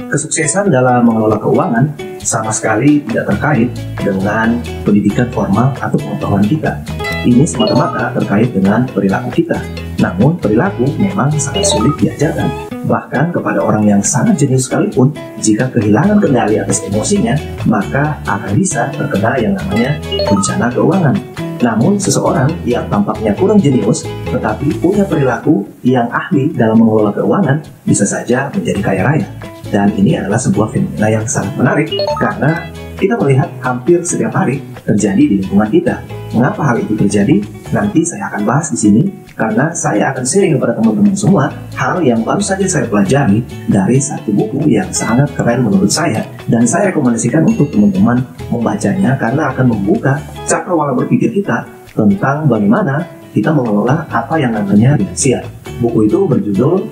Kesuksesan dalam mengelola keuangan sama sekali tidak terkait dengan pendidikan formal atau pengetahuan kita. Ini semata-mata terkait dengan perilaku kita. Namun perilaku memang sangat sulit diajarkan. Bahkan kepada orang yang sangat jenius sekalipun, jika kehilangan kendali atas emosinya, maka akan bisa terkena yang namanya bencana keuangan. Namun seseorang yang tampaknya kurang jenius tetapi punya perilaku yang ahli dalam mengelola keuangan bisa saja menjadi kaya raya. Dan ini adalah sebuah fenomena yang sangat menarik karena kita melihat hampir setiap hari terjadi di lingkungan kita. Mengapa hal itu terjadi? Nanti saya akan bahas di sini karena saya akan sharing kepada teman-teman semua hal yang baru saja saya pelajari dari satu buku yang sangat keren menurut saya, dan saya rekomendasikan untuk teman-teman membacanya karena akan membuka cakrawala berpikir kita tentang bagaimana kita mengelola apa yang namanya finansial. Buku itu berjudul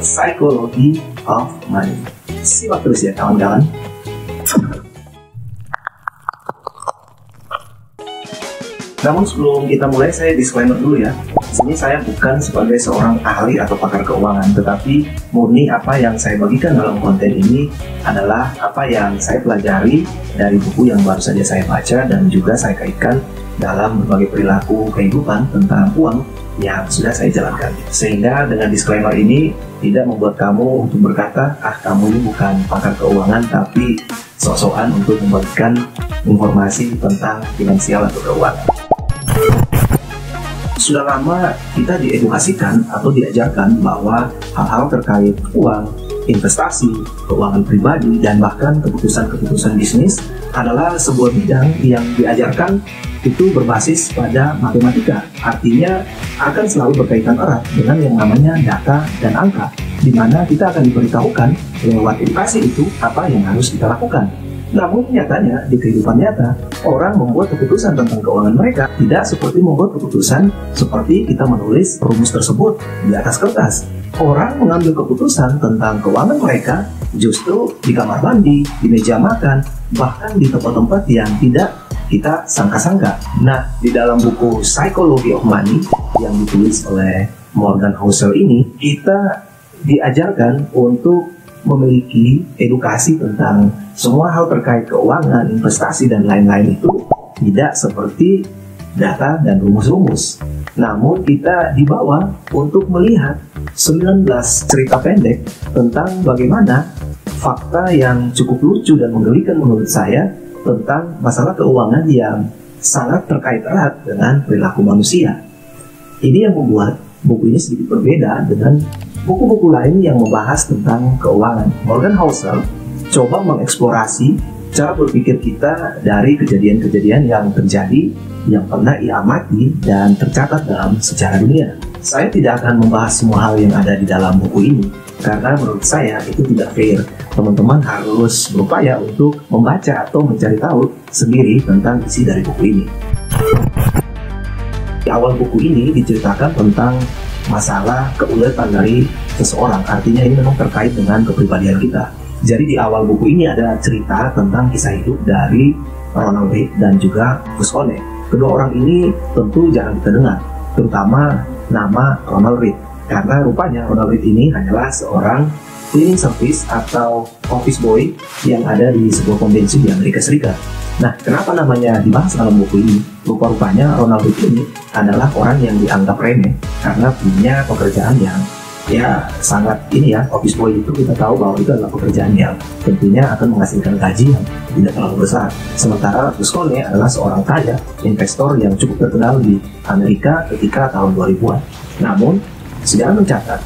Psychology of Money. Simak terus ya kawan-kawan. Namun sebelum kita mulai, saya disclaimer dulu ya. Di sini saya bukan sebagai seorang ahli atau pakar keuangan, tetapi murni apa yang saya bagikan dalam konten ini adalah apa yang saya pelajari dari buku yang baru saja saya baca dan juga saya kaitkan dalam berbagai perilaku kehidupan tentang uang yang sudah saya jalankan. Sehingga dengan disclaimer ini tidak membuat kamu untuk berkata, kamu ini bukan pakar keuangan, tapi sok-sokan untuk membagikan informasi tentang finansial atau keuangan. Sudah lama kita diedukasikan atau diajarkan bahwa hal-hal terkait uang, investasi, keuangan pribadi, dan bahkan keputusan-keputusan bisnis adalah sebuah bidang yang diajarkan itu berbasis pada matematika. Artinya akan selalu berkaitan erat dengan yang namanya data dan angka, di mana kita akan diberitahukan lewat edukasi itu apa yang harus kita lakukan. Namun nyatanya di kehidupan nyata, orang membuat keputusan tentang keuangan mereka tidak seperti membuat keputusan seperti kita menulis rumus tersebut di atas kertas. Orang mengambil keputusan tentang keuangan mereka justru di kamar mandi, di meja makan, bahkan di tempat-tempat yang tidak kita sangka-sangka. Nah, di dalam buku Psychology of Money yang ditulis oleh Morgan Housel ini, kita diajarkan untuk memiliki edukasi tentang semua hal terkait keuangan, investasi, dan lain-lain itu tidak seperti data dan rumus-rumus. Namun kita dibawa untuk melihat 19 cerita pendek tentang bagaimana fakta yang cukup lucu dan menggelikan menurut saya tentang masalah keuangan yang sangat terkait erat dengan perilaku manusia. Ini yang membuat buku ini sedikit berbeda dengan buku-buku lain yang membahas tentang keuangan. Morgan Housel coba mengeksplorasi cara berpikir kita dari kejadian-kejadian yang terjadi, yang pernah ia amati dan tercatat dalam sejarah dunia. Saya tidak akan membahas semua hal yang ada di dalam buku ini, karena menurut saya itu tidak fair. Teman-teman harus berupaya untuk membaca atau mencari tahu sendiri tentang isi dari buku ini. Di awal buku ini diceritakan tentang masalah keuletan dari seseorang, artinya ini memang terkait dengan kepribadian kita. Jadi di awal buku ini ada cerita tentang kisah hidup dari Ronald Read dan juga Gus One. Kedua orang ini tentu jarang kita dengar, terutama nama Ronald Read, karena rupanya Ronald Read ini hanyalah seorang cleaning service atau office boy yang ada di sebuah konvensi di Amerika Serikat. Nah, kenapa namanya dibahas dalam buku ini? Rupa-rupanya Ronald Read ini adalah orang yang dianggap remeh karena punya pekerjaan yang sangat office boy itu kita tahu bahwa itu adalah pekerjaan yang tentunya akan menghasilkan gaji yang tidak terlalu besar. Sementara Gus One adalah seorang kaya investor yang cukup terkenal di Amerika ketika tahun 2000-an. Namun, sejarah mencatat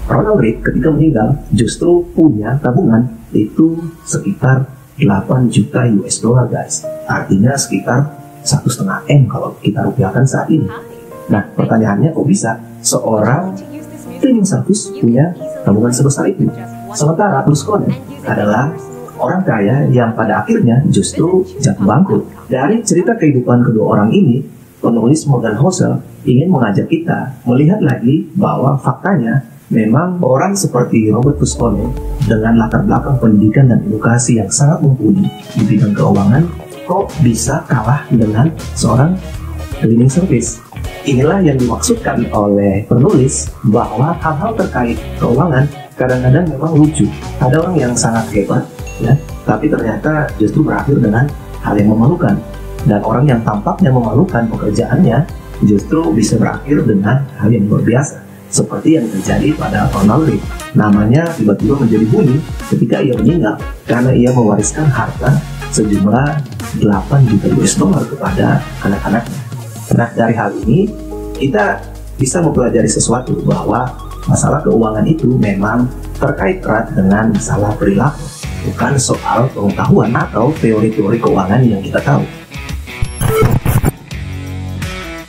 Ronald Read ketika meninggal justru punya tabungan itu sekitar 8 juta US dollar guys. Artinya sekitar 1,5 M kalau kita rupiahkan saat ini. Nah, pertanyaannya kok bisa seorang cleaning service punya tabungan sebesar itu? Sementara Gus One adalah orang kaya yang pada akhirnya justru jatuh bangkrut. Dari cerita kehidupan kedua orang ini, penulis Morgan Housel ingin mengajak kita melihat lagi bahwa faktanya memang orang seperti Robert Gus One dengan latar belakang pendidikan dan edukasi yang sangat mumpuni di bidang keuangan kok bisa kalah dengan seorang cleaning service. Inilah yang dimaksudkan oleh penulis bahwa hal-hal terkait keuangan kadang-kadang memang lucu. Ada orang yang sangat hebat, ya, tapi ternyata justru berakhir dengan hal yang memalukan. Dan orang yang tampaknya memalukan pekerjaannya justru bisa berakhir dengan hal yang luar biasa. Seperti yang terjadi pada Ronald Reagan. Namanya tiba-tiba menjadi bunyi ketika ia meninggal karena ia mewariskan harta sejumlah 8 juta US dollar kepada anak-anaknya. Nah, dari hal ini kita bisa mempelajari sesuatu bahwa masalah keuangan itu memang terkait erat dengan masalah perilaku, bukan soal pengetahuan atau teori-teori keuangan yang kita tahu.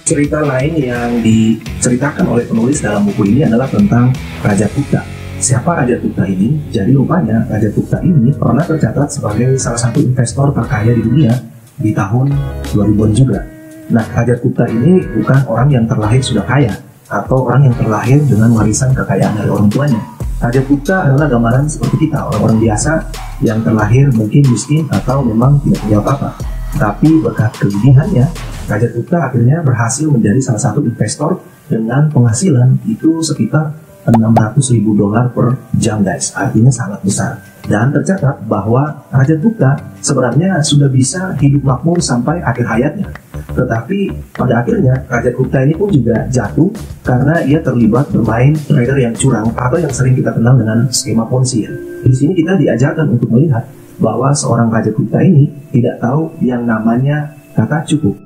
Cerita lain yang diceritakan oleh penulis dalam buku ini adalah tentang Raja Gupta. Siapa Raja Gupta ini? Jadi rupanya Raja Gupta ini pernah tercatat sebagai salah satu investor terkaya di dunia di tahun 2000-an juga. Nah, Raja Gupta ini bukan orang yang terlahir sudah kaya atau orang yang terlahir dengan warisan kekayaan dari orang tuanya. Raja Gupta adalah gambaran seperti kita, orang-orang biasa yang terlahir mungkin miskin atau memang tidak punya apa-apa. Tapi berkat kelebihannya, Raja Gupta akhirnya berhasil menjadi salah satu investor dengan penghasilan itu sekitar 600.000 dolar per jam, guys. Artinya sangat besar. Dan tercatat bahwa Raja Gupta sebenarnya sudah bisa hidup makmur sampai akhir hayatnya. Tetapi pada akhirnya Raja Gupta ini pun juga jatuh karena ia terlibat bermain trader yang curang atau yang sering kita kenal dengan skema Ponzi. Di sini kita diajarkan untuk melihat bahwa seorang Raja Gupta ini tidak tahu yang namanya kata cukup.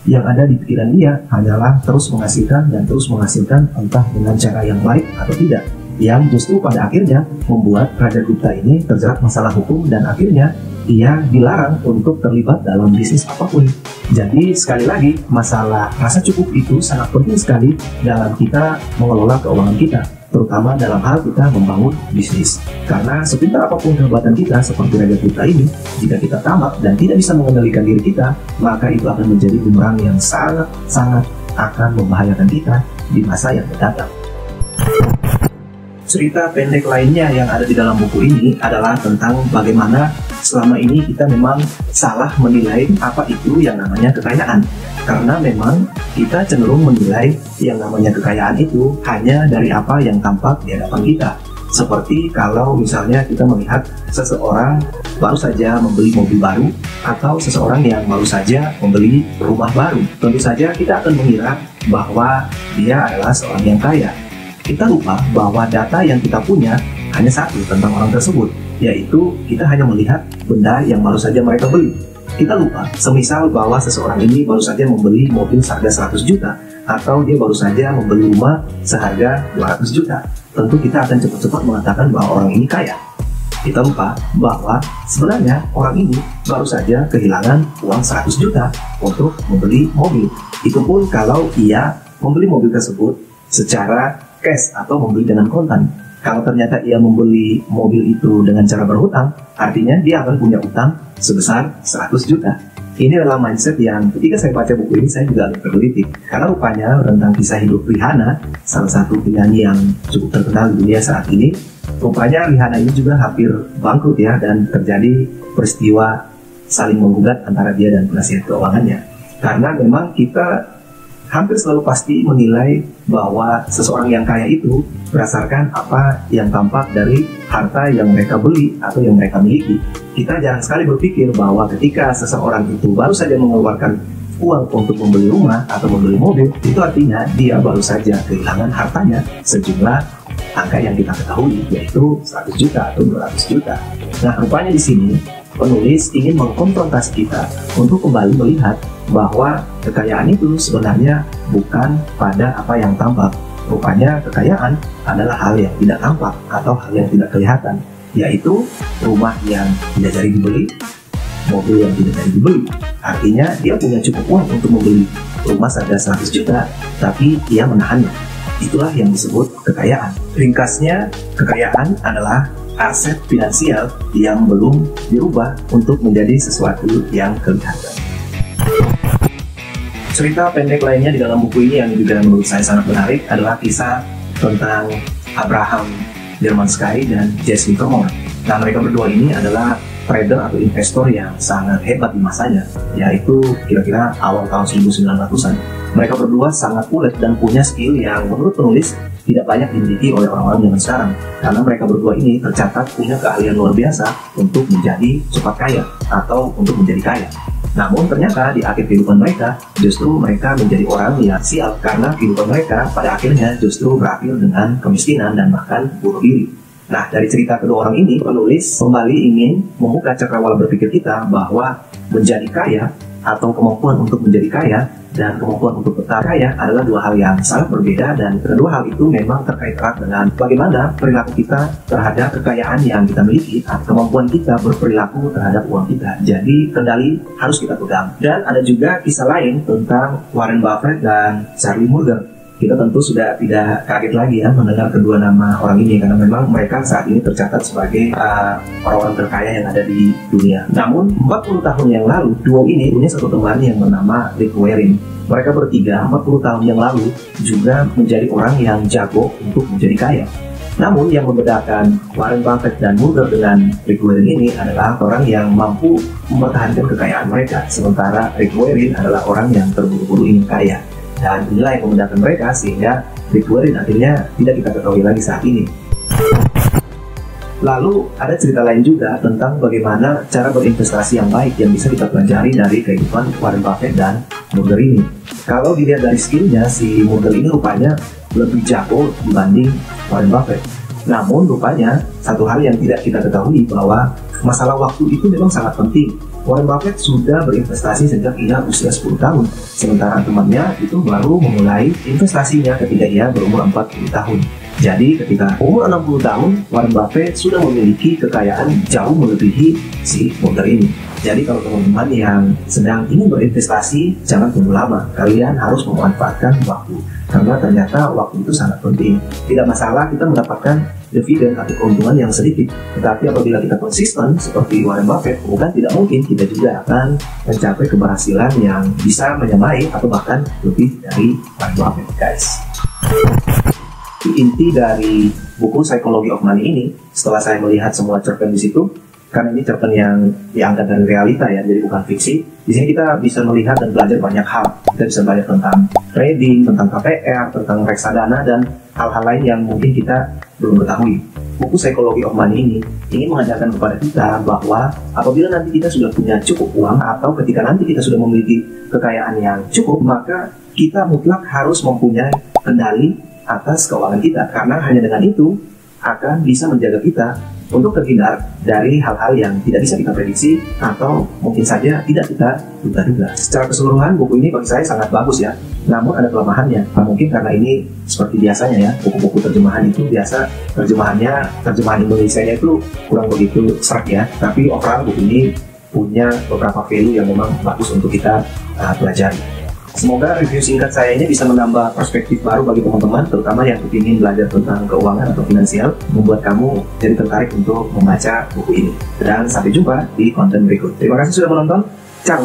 Yang ada di pikiran dia hanyalah terus menghasilkan dan terus menghasilkan, entah dengan cara yang baik atau tidak, yang justru pada akhirnya membuat Raja Gupta ini terjerat masalah hukum dan akhirnya ia dilarang untuk terlibat dalam bisnis apapun. Jadi sekali lagi, masalah rasa cukup itu sangat penting sekali dalam kita mengelola keuangan kita, terutama dalam hal kita membangun bisnis. Karena sepintar apapun kehebatan kita seperti Raja Gupta ini, jika kita tamak dan tidak bisa mengendalikan diri kita, maka itu akan menjadi bumerang yang sangat akan membahayakan kita di masa yang mendatang. Cerita pendek lainnya yang ada di dalam buku ini adalah tentang bagaimana selama ini kita memang salah menilai apa itu yang namanya kekayaan. Karena memang kita cenderung menilai yang namanya kekayaan itu hanya dari apa yang tampak di hadapan kita. Seperti kalau misalnya kita melihat seseorang baru saja membeli mobil baru atau seseorang yang baru saja membeli rumah baru. Tentu saja kita akan mengira bahwa dia adalah seorang yang kaya. Kita lupa bahwa data yang kita punya hanya satu tentang orang tersebut, yaitu kita hanya melihat benda yang baru saja mereka beli. Kita lupa, semisal bahwa seseorang ini baru saja membeli mobil seharga 100 juta, atau dia baru saja membeli rumah seharga 200 juta. Tentu kita akan cepat-cepat mengatakan bahwa orang ini kaya. Kita lupa bahwa sebenarnya orang ini baru saja kehilangan uang 100 juta untuk membeli mobil. Itu pun kalau ia membeli mobil tersebut secara cash atau membeli dengan kontan. Kalau ternyata ia membeli mobil itu dengan cara berhutang, artinya dia akan punya utang sebesar 100 juta. Ini adalah mindset yang ketika saya baca buku ini saya juga agak tergelitik. Karena rupanya tentang kisah hidup Rihanna, salah satu penyanyi yang cukup terkenal di dunia saat ini, rupanya Rihanna ini juga hampir bangkrut ya, dan terjadi peristiwa saling menggugat antara dia dan penasihat keuangannya. Karena memang kita hampir selalu pasti menilai bahwa seseorang yang kaya itu berdasarkan apa yang tampak dari harta yang mereka beli atau yang mereka miliki. Kita jarang sekali berpikir bahwa ketika seseorang itu baru saja mengeluarkan uang untuk membeli rumah atau membeli mobil, itu artinya dia baru saja kehilangan hartanya sejumlah angka yang kita ketahui, yaitu 100 juta atau 200 juta. Nah, rupanya di sini penulis ingin mengkonfrontasi kita untuk kembali melihat bahwa kekayaan itu sebenarnya bukan pada apa yang tampak. Rupanya kekayaan adalah hal yang tidak tampak atau hal yang tidak kelihatan, yaitu rumah yang tidak jadi dibeli, mobil yang tidak jadi dibeli. Artinya dia punya cukup uang untuk membeli rumah seharga 100 juta, tapi ia menahannya. Itulah yang disebut kekayaan. Ringkasnya, kekayaan adalah aset finansial yang belum dirubah untuk menjadi sesuatu yang kelihatan. Cerita pendek lainnya di dalam buku ini yang juga menurut saya sangat menarik adalah kisah tentang Abraham Dermansky dan Jesse Livermore. Nah, mereka berdua ini adalah trader atau investor yang sangat hebat di masanya, yaitu kira-kira awal tahun 1900-an. Mereka berdua sangat ulet dan punya skill yang menurut penulis tidak banyak dimiliki oleh orang-orang zaman sekarang. Karena mereka berdua ini tercatat punya keahlian luar biasa untuk menjadi cepat kaya atau untuk menjadi kaya. Namun ternyata di akhir kehidupan mereka, justru mereka menjadi orang yang sial karena kehidupan mereka pada akhirnya justru berakhir dengan kemiskinan dan bahkan bunuh diri. Nah, dari cerita kedua orang ini, penulis kembali ingin membuka cakrawala berpikir kita bahwa menjadi kaya atau kemampuan untuk menjadi kaya dan kemampuan untuk tetap kaya adalah dua hal yang sangat berbeda, dan kedua hal itu memang terkait erat dengan bagaimana perilaku kita terhadap kekayaan yang kita miliki atau kemampuan kita berperilaku terhadap uang kita. Jadi kendali harus kita pegang. Dan ada juga kisah lain tentang Warren Buffett dan Charlie Munger. Kita tentu sudah tidak kaget lagi ya mendengar kedua nama orang ini, karena memang mereka saat ini tercatat sebagai orang-orang terkaya yang ada di dunia. Namun 40 tahun yang lalu, duo ini punya satu teman yang bernama Rick Warren. Mereka bertiga 40 tahun yang lalu juga menjadi orang yang jago untuk menjadi kaya. Namun yang membedakan Warren Buffett dan Munger dengan Rick Warren ini adalah orang yang mampu mempertahankan kekayaan mereka, sementara Rick Warren adalah orang yang terburu-buru ingin kaya. Dan inilah yang membedakan mereka sehingga Rick Warren akhirnya tidak kita ketahui lagi saat ini. Lalu ada cerita lain juga tentang bagaimana cara berinvestasi yang baik yang bisa kita pelajari dari kehidupan Warren Buffett dan Munger ini. Kalau dilihat dari skillnya, si Munger ini rupanya lebih jago dibanding Warren Buffett. Namun rupanya satu hal yang tidak kita ketahui bahwa masalah waktu itu memang sangat penting. Warren Buffett sudah berinvestasi sejak ia usia 10 tahun, sementara temannya itu baru memulai investasinya ketika ia berumur 40 tahun. Jadi ketika umur 60 tahun, Warren Buffett sudah memiliki kekayaan jauh melebihi si Munger ini. Jadi kalau teman-teman yang sedang ingin berinvestasi, jangan tunggu lama. Kalian harus memanfaatkan waktu, karena ternyata waktu itu sangat penting. Tidak masalah kita mendapatkan dividen atau keuntungan yang sedikit, tetapi apabila kita konsisten seperti Warren Buffett, bukan tidak mungkin kita juga akan mencapai keberhasilan yang bisa menyamai atau bahkan lebih dari Warren Buffett, guys. Inti dari buku Psychology of Money ini, setelah saya melihat semua cerpen di situ, karena ini cerpen yang diangkat dari realita ya, jadi bukan fiksi. Di sini kita bisa melihat dan belajar banyak hal. Kita bisa belajar tentang trading, tentang KPR, tentang reksadana, dan hal-hal lain yang mungkin kita belum ketahui. Buku Psychology of Money ini ingin mengajarkan kepada kita bahwa apabila nanti kita sudah punya cukup uang, atau ketika nanti kita sudah memiliki kekayaan yang cukup, maka kita mutlak harus mempunyai kendali atas keuangan kita, karena hanya dengan itu akan bisa menjaga kita untuk terhindar dari hal-hal yang tidak bisa kita prediksi atau mungkin saja tidak kita duga-duga. Secara keseluruhan buku ini bagi saya sangat bagus ya, namun ada kelemahannya. Mungkin karena ini seperti biasanya ya, buku-buku terjemahan itu biasa terjemahan Indonesia-nya itu kurang begitu serak ya, tapi overall buku ini punya beberapa value yang memang bagus untuk kita pelajari. Semoga review singkat saya ini bisa menambah perspektif baru bagi teman-teman, terutama yang ingin belajar tentang keuangan atau finansial, membuat kamu jadi tertarik untuk membaca buku ini. Dan sampai jumpa di konten berikut. Terima kasih sudah menonton. Ciao!